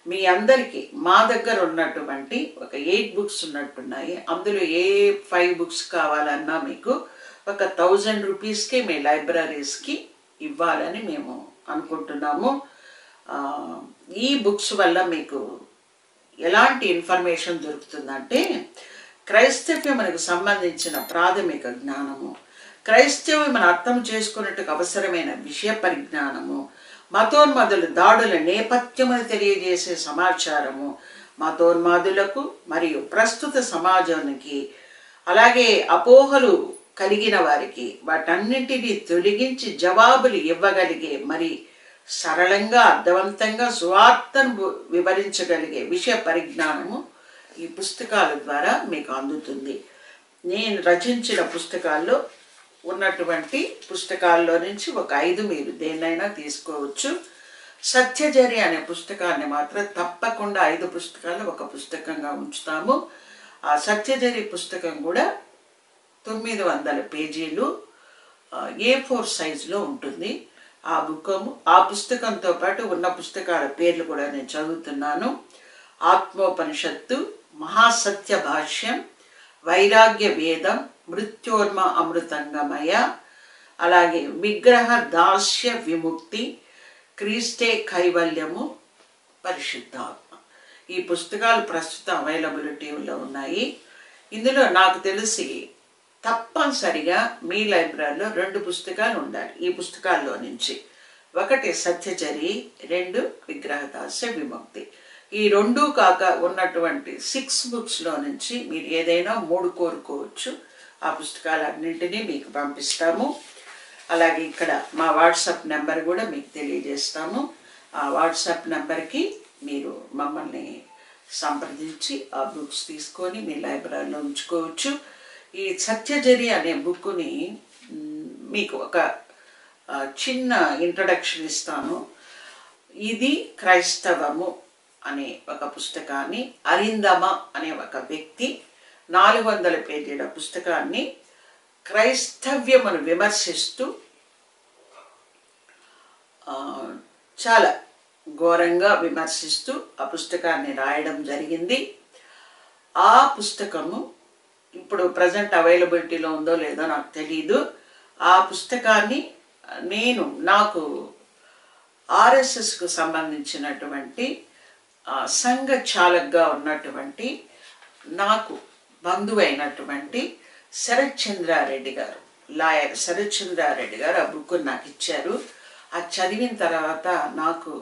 మీ అందరికీ మా దగ్గర ఉన్నటువంటి ఒక 8 బుక్స్ ఉన్నట్టున్నాయి. అందులో ఏ 5 బుక్స్ కావాలన్నా మీకు ఒక 1000 రూపీస్కి మీ లైబ్రరీస్కి ఇవ్వాలని మేము అనుకుంటున్నాము. ఈ బుక్స్ వల్ల మీకు ఎలాంటి ఇన్ఫర్మేషన్ దొరుకుతుందంటే, క్రైస్తవ్యమునకు సంబంధించిన ప్రాథమిక జ్ఞానము, క్రైస్తవ్యం అర్థం చేసుకున్నట్టుకు అవసరమైన విషయ పరిజ్ఞానము, మతోన్మాదుల దాడుల నేపథ్యమును తెలియజేసే సమాచారము, మతోన్మాదులకు మరియు ప్రస్తుత సమాజానికి అలాగే అపోహలు కలిగిన వారికి వాటన్నింటినీ తొలగించి జవాబులు ఇవ్వగలిగే మరి సరళంగా అర్థవంతంగా సువార్తను వివరించగలిగే విషయ పరిజ్ఞానము ఈ పుస్తకాల ద్వారా మీకు అందుతుంది. నేను రచించిన పుస్తకాల్లో ఉన్నటువంటి పుస్తకాల్లో నుంచి ఒక 5 మీరు దేన్నైనా తీసుకోవచ్చు. సత్యజరి అనే పుస్తకాన్ని మాత్రం తప్పకుండా 5 పుస్తకాలు ఒక పుస్తకంగా ఉంచుతాము. ఆ సత్యజరి పుస్తకం కూడా 900 పేజీలు A4 సైజులో ఉంటుంది. ఆ పుస్తకంతో పాటు ఉన్న పుస్తకాల పేర్లు కూడా నేను చదువుతున్నాను. ఆత్మోపనిషత్తు, మహాసత్య భాష్యం, వైరాగ్య వేదం, మృత్యోర్మ అమృతంగమయ, అలాగే విగ్రహ దాస్య విముక్తి, క్రీస్తే కైవల్యము, పరిశుద్ధాత్మ. ఈ పుస్తకాలు ప్రస్తుతం అవైలబిలిటీలో ఉన్నాయి. ఇందులో నాకు తెలిసి తప్పనిసరిగా మీ లైబ్రరీలో 2 పుస్తకాలు ఉండాలి ఈ పుస్తకాల్లో నుంచి. ఒకటి సత్యచరి, 2 విగ్రహదాస్య విముక్తి. ఈ 2 కాక ఉన్నటువంటి 6 బుక్స్లో నుంచి మీరు ఏదైనా 3 కోరుకోవచ్చు. ఆ పుస్తకాలన్నింటినీ మీకు పంపిస్తాము. అలాగే ఇక్కడ మా వాట్సాప్ నెంబర్ కూడా మీకు తెలియజేస్తాము. ఆ వాట్సాప్ నెంబర్కి మీరు మమ్మల్ని సంప్రదించి ఆ బుక్స్ తీసుకొని మీ లైబ్రరీలో ఉంచుకోవచ్చు. ఈ సత్యజరి అనే బుక్ని మీకు ఒక చిన్న ఇంట్రడక్షన్ ఇస్తాను. ఇది క్రైస్తవము అనే ఒక పుస్తకాన్ని అరిందమ అనే ఒక వ్యక్తి 400 పేజీల పుస్తకాన్ని క్రైస్తవ్యమును విమర్శిస్తూ చాలా ఘోరంగా విమర్శిస్తూ ఆ పుస్తకాన్ని రాయడం జరిగింది. ఆ పుస్తకము ఇప్పుడు ప్రజెంట్ అవైలబిలిటీలో ఉందో లేదో నాకు తెలీదు. ఆ పుస్తకాన్ని నాకు ఆర్ఎస్ఎస్కు సంబంధించినటువంటి సంఘ చాలకగా ఉన్నటువంటి నాకు బంధువైనటువంటి శరత్ చంద్రారెడ్డి గారు, లాయర్ శరత్ చంద్రారెడ్డి గారు ఆ బుక్ నాకు ఇచ్చారు. అది చదివిన తర్వాత నాకు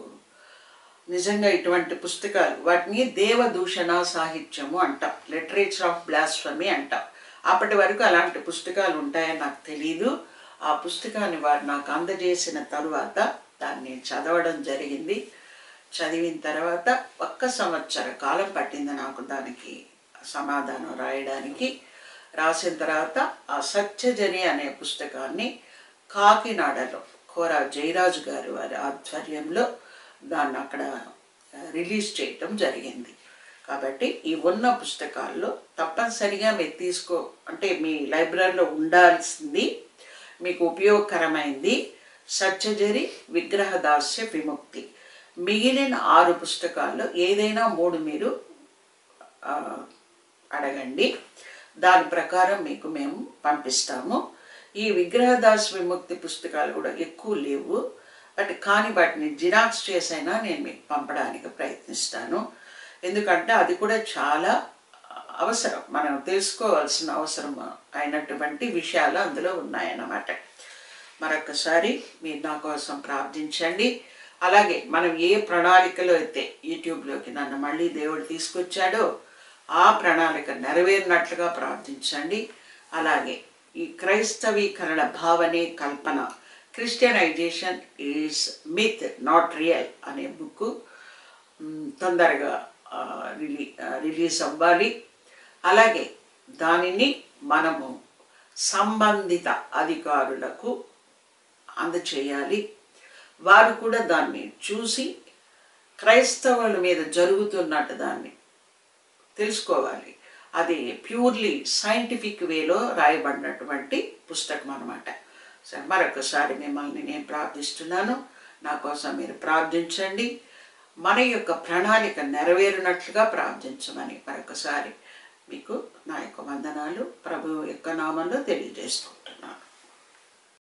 నిజంగా ఇటువంటి పుస్తకాలు, వాటిని దేవదూషణ సాహిత్యము అంటాం, లిటరేచర్ ఆఫ్ బ్లాస్ఫమీ అంటాం. అప్పటి వరకు అలాంటి పుస్తకాలు ఉంటాయని నాకు తెలీదు. ఆ పుస్తకాన్ని వారు నాకు అందజేసిన తరువాత దాన్ని చదవడం జరిగింది. చదివిన తర్వాత 1 సంవత్సర కాలం పట్టింది నాకు దానికి సమాధానం రాయడానికి. రాసిన తర్వాత ఆ సత్యజని అనే పుస్తకాన్ని కాకినాడలో కోరా జయరాజు గారు వారి ఆధ్వర్యంలో దాన్ని అక్కడ రిలీజ్ చేయటం జరిగింది. కాబట్టి ఈ ఉన్న పుస్తకాల్లో తప్పనిసరిగా మీరు అంటే మీ లైబ్రరీలో ఉండాల్సింది, మీకు ఉపయోగకరమైంది సత్యజరి, విగ్రహదాస్య విముక్తి. మిగిలిన 6 పుస్తకాల్లో ఏదైనా 3 మీరు అడగండి, దాని ప్రకారం మీకు మేము పంపిస్తాము. ఈ విగ్రహదాస్య విముక్తి పుస్తకాలు కూడా ఎక్కువ లేవు, కానీ వాటిని జిరాక్స్ చేసైనా నేను మీకు పంపడానికి ప్రయత్నిస్తాను. ఎందుకంటే అది కూడా చాలా అవసరం, మనం తెలుసుకోవాల్సిన అవసరం అయినటువంటి విషయాలు అందులో ఉన్నాయన్నమాట. మరొకసారి మీరు నా కోసం ప్రార్థించండి. అలాగే మనం ఏ ప్రణాళికలో అయితే యూట్యూబ్లోకి నన్ను మళ్ళీ దేవుడు తీసుకొచ్చాడో ఆ ప్రణాళిక నెరవేరినట్లుగా ప్రార్థించండి. అలాగే ఈ క్రైస్తవీకరణ భావనే కల్పన, క్రిస్టియనైజేషన్ ఈజ్ మిత్ నాట్ రియల్ అనే బుక్ తొందరగా రిలీజ్ అవ్వాలి. అలాగే దానిని మనము సంబంధిత అధికారులకు అందచేయాలి. వారు కూడా దాన్ని చూసి క్రైస్తవుల మీద జరుగుతున్నట్టు దాన్ని తెలుసుకోవాలి. అది ప్యూర్లీ సైంటిఫిక్ వేలో రాయబడినటువంటి పుస్తకం అన్నమాట. మరొకసారి మిమ్మల్ని నేను ప్రార్థిస్తున్నాను, నా కోసం మీరు ప్రార్థించండి. మన యొక్క ప్రణాళిక నెరవేరినట్లుగా ప్రార్థించమని మరొకసారి మీకు నా యొక్క వందనాలు ప్రభు యొక్క నామంలో తెలియజేస్తున్నాను.